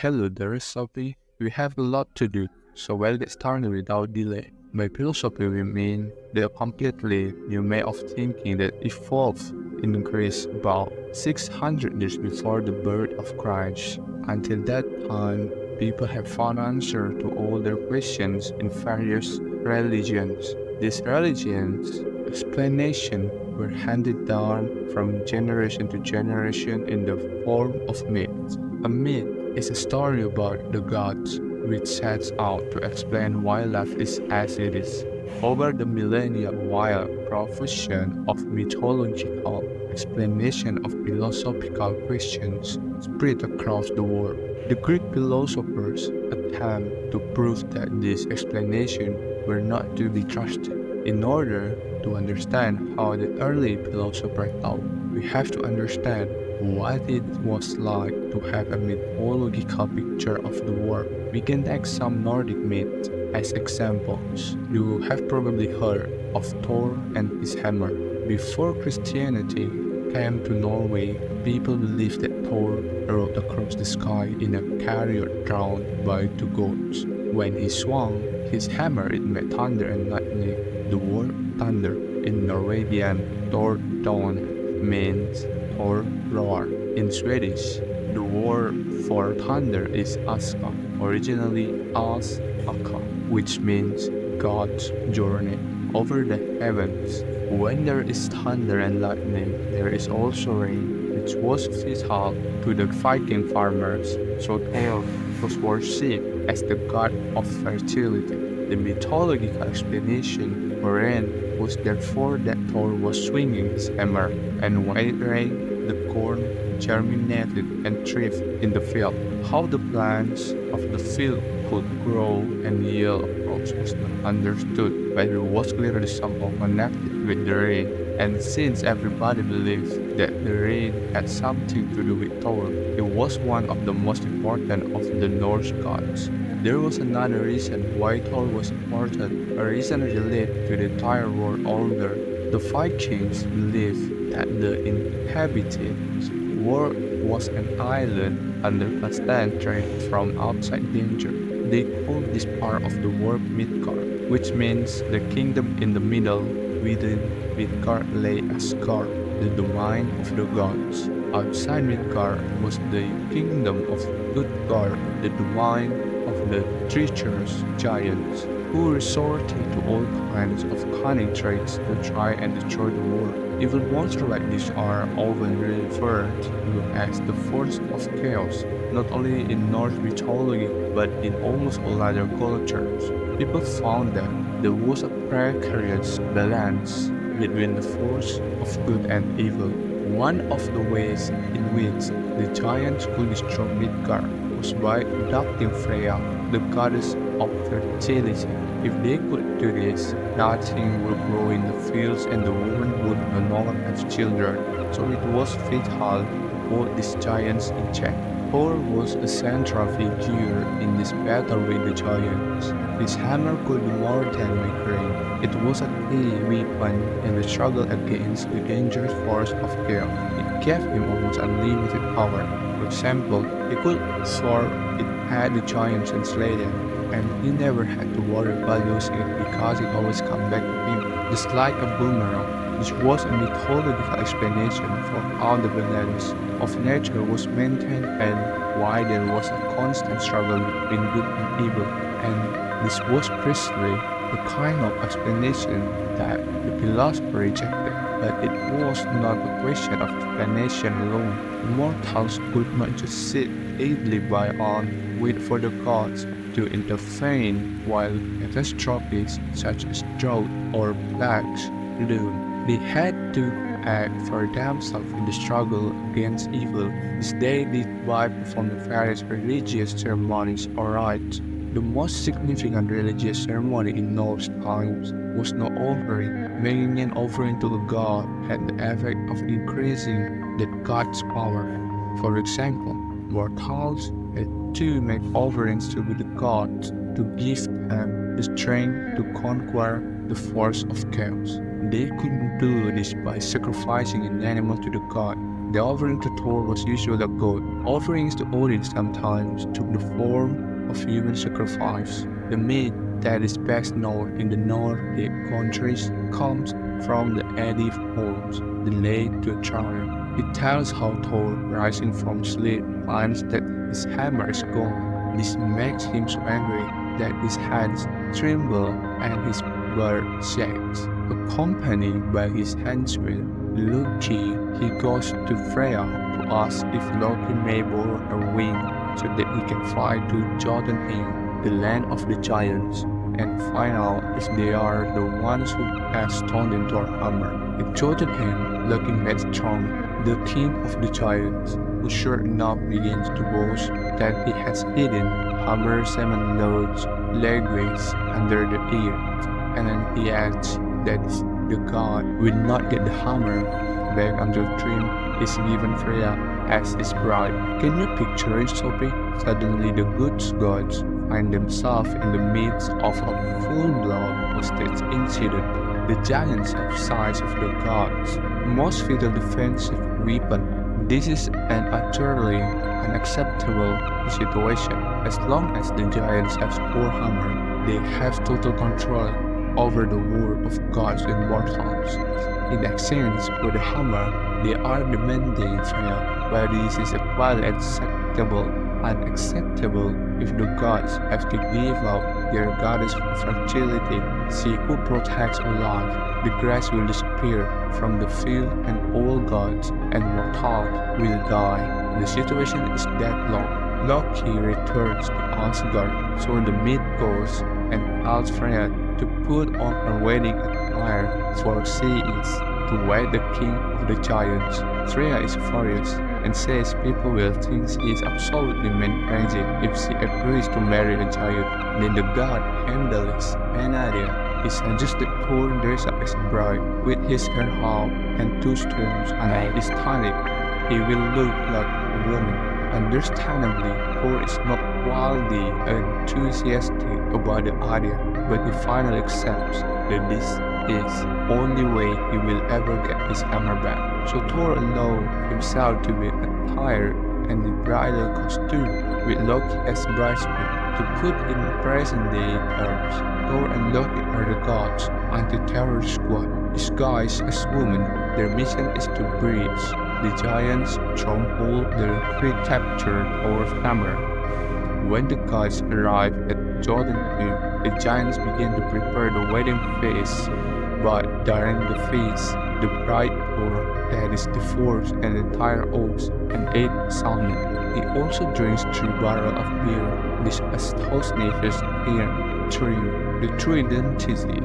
Hello there, Sophie. We have a lot to do, so we'll get started without delay. By philosophy, we mean the completely new way of thinking that evolved in Greece about 600 years before the birth of Christ. Until that time, people have found answers to all their questions in various religions. These religions' explanations were handed down from generation to generation in the form of myths. A myth is a story about the gods which sets out to explain why life is as it is. Over the millennia, while profusion of mythological explanation of philosophical questions spread across the world, the Greek philosophers attempt to prove that these explanations were not to be trusted. In order to understand how the early philosophers thought, we have to understand what it was like to have a mythological picture of the world. We can take some Nordic myths as examples. You have probably heard of Thor and his hammer. Before Christianity came to Norway, people believed that Thor rode across the sky in a chariot drawn by two goats. When he swung his hammer, it made thunder and lightning. The word thunder in Norwegian, Thordon, means Thor roar. In Swedish, the word for thunder is aska, originally as-aka, which means God's journey over the heavens. When there is thunder and lightning, there is also rain, which was vital to the Viking farmers, so Thor was worshipped as the god of fertility. The mythological explanation for rain was therefore that Thor was swinging his hammer, and when it rained, the corn germinated and thrived in the field. How the plants of the field could grow and yield crops was not understood, but it was clearly somehow connected with the rain. And since everybody believed that the rain had something to do with Thor, it was one of the most important of the Norse gods. There was another reason why Thor was important, a reason related to the entire world order. The Vikings believed that the inhabited world was an island under constant threat from outside danger. They called this part of the world Midgard, which means the kingdom in the middle. Within Midgard lay Asgard, the domain of the gods. Outside Midgard was the kingdom of Utgard, the domain of the treacherous giants, who resorted to all kinds of cunning tricks to try and destroy the world. Evil monsters like these are often referred to as the force of chaos, not only in Norse mythology but in almost all other cultures. People found that there was a precarious balance between the force of good and evil. One of the ways in which the giants could destroy Midgard was by abducting Freya, the goddess of fertility. If they could do this, nothing would grow in the fields and the woman would no longer have children, so it was vital to hold these giants in check. Thor was a central figure in this battle with the giants. His hammer could do more than make rain. It was a key weapon in the struggle against the dangerous force of chaos. It gave him almost unlimited power. For example, he could soar it had the giants and slay them, and he never had to worry about losing it because it always came back to him, just like a boomerang. This was a mythological explanation for how the balance of nature was maintained and why there was a constant struggle between good and evil. And this was precisely the kind of explanation that the philosopher rejected. But it was not a question of explanation alone. Mortals could not just sit idly by and wait for the gods to intervene while catastrophes such as drought or plagues loom. They had to act for themselves in the struggle against evil, as they did by performing various religious ceremonies or rites. The most significant religious ceremony in Norse times was no offering. Making an offering to a god had the effect of increasing that god's power. For example, mortals had to make offerings to the gods to give them the strength to conquer the force of chaos. They couldn't do this by sacrificing an animal to the god, The offering to Thor was usually a goat. Offerings to Odin sometimes took the form of human sacrifice. The myth that is best known in the Nordic countries comes from the Edith poems, the Lay to a Child. It tells how Thor, rising from sleep, finds that his hammer is gone. This makes him so angry that his hands tremble and his blood shakes. Accompanied by his henchman Loki, he goes to Freya to ask if Loki may borrow a wing so that he can fly to Jostien, the land of the giants, and find out if they are the ones who have stolen Thor's hammer. In Jostien, Loki meets Thor, the king of the giants, who sure enough begins to boast that he has hidden hammer 7 loads legs under the earth, and then he adds that the god will not get the hammer back until Thrym is given Freya as his bride. Can you picture it, Sophie? Suddenly the good gods find themselves in the midst of a full-blown hostage incident. The giants have size of the gods, most fatal defensive weapon. This is an utterly unacceptable situation. As long as the giants have Thor's hammer, they have total control over the world of gods and mortals. In exchange for the hammer, they are demanding Freya, while this is equally unacceptable if the gods have to give up their goddess fertility, she who protects our life. The grass will disappear from the field and all gods and mortals will die. The situation is deadlocked. Loki returns to Asgard, so the myth goes and asks Freya to put on her wedding attire, for she is to wed the king of the giants. Freya is furious and says people will think she is absolutely man-crazy if she agrees to marry a giant. Then the god Heimdall's idea is suggested Thor dress up as a bride with his hair up and 2 stones under his tunic. He will look like a woman. Understandably, Thor is not wildly enthusiastic about the idea, but he finally accepts that this is the only way he will ever get his hammer back. So Thor allows himself to be attired in the bridal costume with Loki as bridesmaid. To put in present-day terms, Thor and Loki are the gods' anti-terror squad disguised as women. Their mission is to breach the giants' stronghold that recaptured Thor's hammer. When the gods arrive at Jostien, the giants begin to prepare the wedding feast. But during the feast, the bride Thor, that is the force and entire oaks and 8 salmon. He also drinks 3 barrels of beer. This astonishes Thrym. The true identity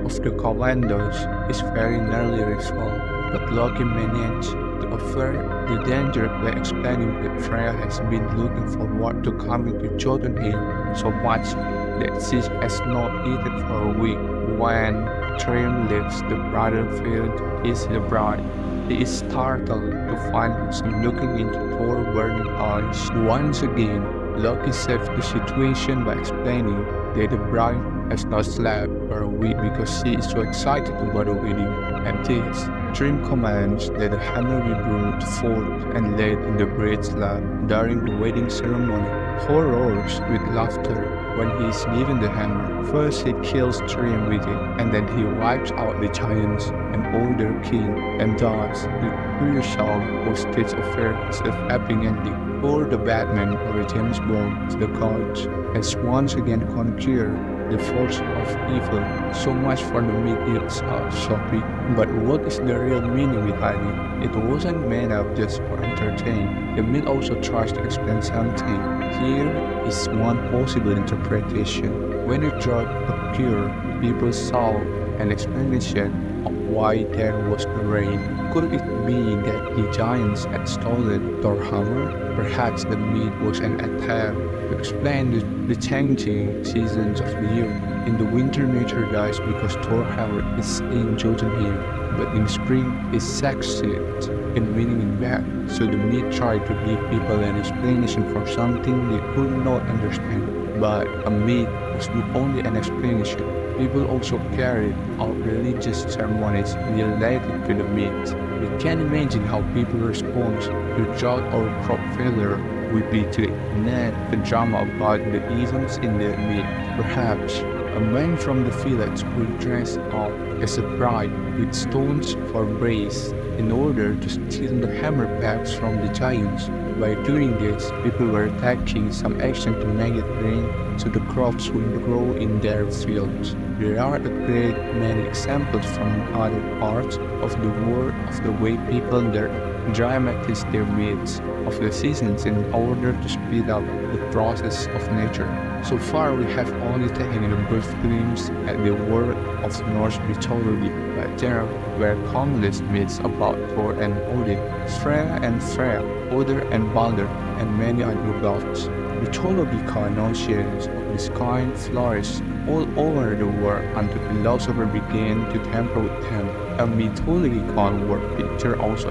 of the commandos is very nearly resolved, but Loki managed to avert the danger by explaining that Freya has been looking forward to coming to Jostien so much that she has not eaten for a week. When Thrym leaves the battlefield, he is the bride. He is startled to find himself looking into Thor's burning eyes. Once again, Loki saves the situation by explaining that the bride has not slept for a week because she is so excited about the wedding. And this, Thrym commands that the hammer be brought forth and laid in the bride's lap during the wedding ceremony. Thor roars with laughter when he is given the hammer. First he kills Thrym with it, and then he wipes out the giants and all their king, and thus the crucial hostage affair is a happy ending. Thor the Batman or James Bond, the gods, has once again conquered the force of evil. So much for the myth itself, Sophie. But what is the real meaning behind it? It wasn't made up just for entertainment. The myth also tries to explain something. Here is one possible interpretation. When the drought occurred, people saw an explanation of why there was no rain. Could it be that the giants had stolen Thor's hammer? Perhaps the myth was an attempt to explain the changing seasons of the year. In the winter, nature dies because Thor's hammer is in Jostien, but in spring it succeeds in winning it back. So the myth tried to give people an explanation for something they could not understand. But a myth was not only an explanation. People also carried out religious ceremonies related to the myth. We can imagine how people's response to drought or crop failure would be to ignite the drama about the events in their midst. Perhaps a man from the village would dress up as a bride with stones for brace in order to steal the hammer bags from the giants. By doing this, people were taking some action to make it rain so the crops would grow in their fields. There are a great many examples from other parts of the world of the way people dramatize their myths of the seasons in order to speed up the process of nature. So far, we have only taken a brief glimpse at the world of Norse mythology, but there were countless myths about Thor and Odin, Freya and Freya, Odin and Balder, and many other gods. Mythological notions of this kind flourished all over the world until philosophers began to tamper with them. A mythological word picture also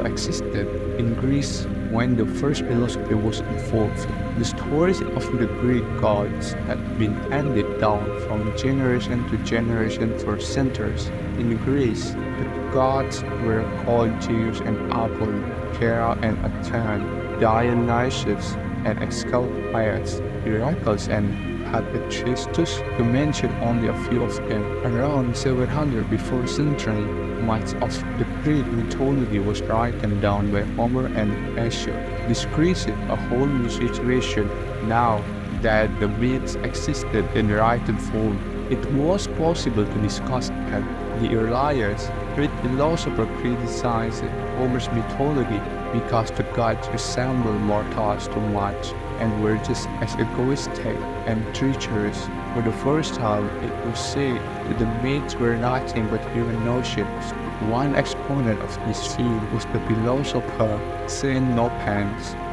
existed in Greece when the first philosophy was evolved. The stories of the Greek gods had been handed down from generation to generation for centuries. In Greece, the gods were called Zeus and Apollo, Hera and Athena, Dionysus and Asclepius, Heracles and Hephaestus, to mention only a few of them. Around 700 before century, much of the Greek mythology was written down by Homer and Aesop. This created a whole new situation. Now that the myths existed in written form, it was possible to discuss them. The earliest Greek philosophers criticized Homer's mythology because the gods resembled mortals too much and were just as egoistic and treacherous. For the first time, it was said that the myths were nothing but human notions. One exponent of this view was the philosopher Xenophon,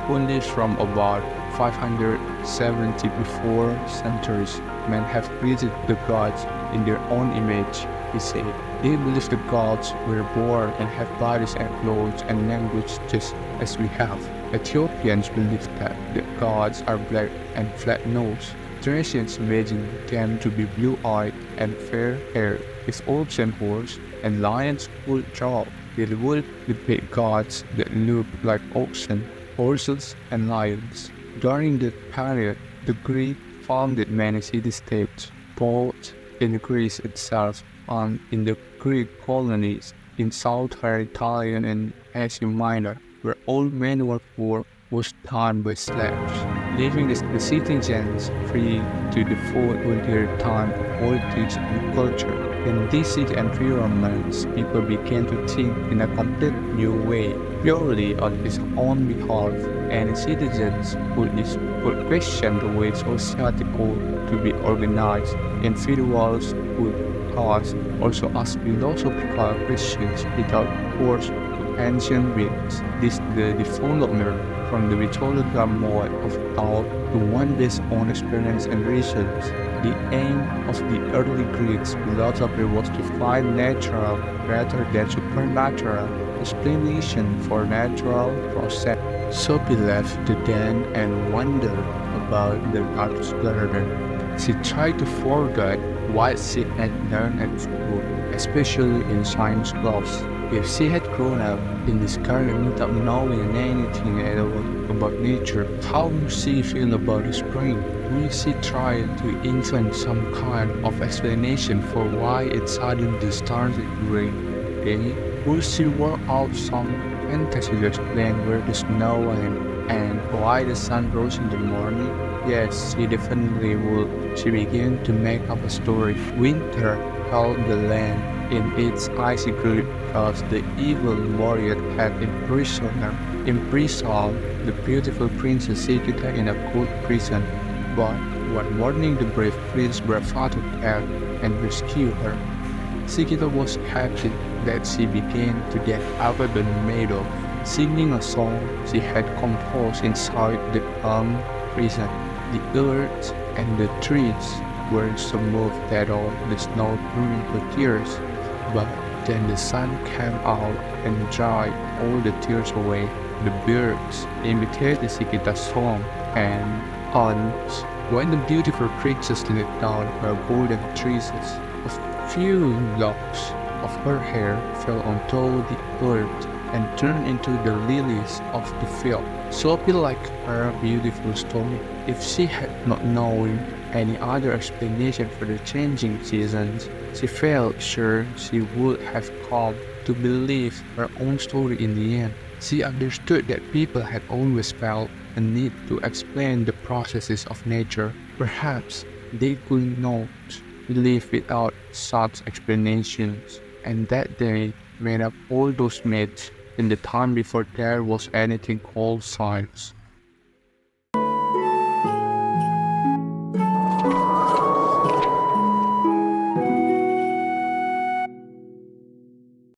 who lived from about 570 before centuries. Men have created the gods in their own image, he said. They believe the gods were born and have bodies and clothes and language just as we have. Ethiopians believe that the gods are black and flat-nosed. Thracians imagine them to be blue-eyed and fair-haired, with oaks and horses and lions would draw. They would depict gods that look like oxen, horses, and lions. During that period, the Greeks founded many city-states, both in Greece itself and in the Greek colonies in southern Italy and Asia Minor, where all manual work was done by slaves, leaving the citizens free to devote all their time to politics and culture. In these city environments, people began to think in a complete new way, purely on his own behalf, and citizens would question the way society ought to be organized. Individuals would thus also ask philosophical questions without force to ancient myths. This is the development from the mythological mode of thought to one based on experience and reasons. The aim of the early Greeks philosophy was to find natural rather than supernatural explanation for natural process. Sophie left the den and wondered about the garden. She tried to forget what she had learned at school, especially in science class. If she had grown up in this garden without knowing anything at all about nature, how would she feel about the spring? Would she try to invent some kind of explanation for why it suddenly started to rain? Would she work out some fantasy to explain where the snow went and why the sun rose in the morning? Yes, she definitely would. She began to make up a story. Winter held the land in its icy grip because the evil warrior had imprisoned the beautiful princess Sigita in a cold prison. But one morning the brave prince brought father out and rescued her. Sigita was happy that she began to get out of the meadow, singing a song she had composed inside the calm prison. The earth and the trees were so moved that all the snow turned into tears. But then the sun came out and dried all the tears away. The birds imitated Sigita's song, and when the beautiful princess lit down her golden tresses, a few locks of her hair fell onto the earth and turned into the lilies of the field. Sophie liked her beautiful story. If she had not known any other explanation for the changing seasons, she felt sure she would have come to believe her own story in the end. She understood that people had always felt a need to explain the processes of nature. Perhaps they could not live without such explanations, and that they made up all those myths in the time before there was anything called science.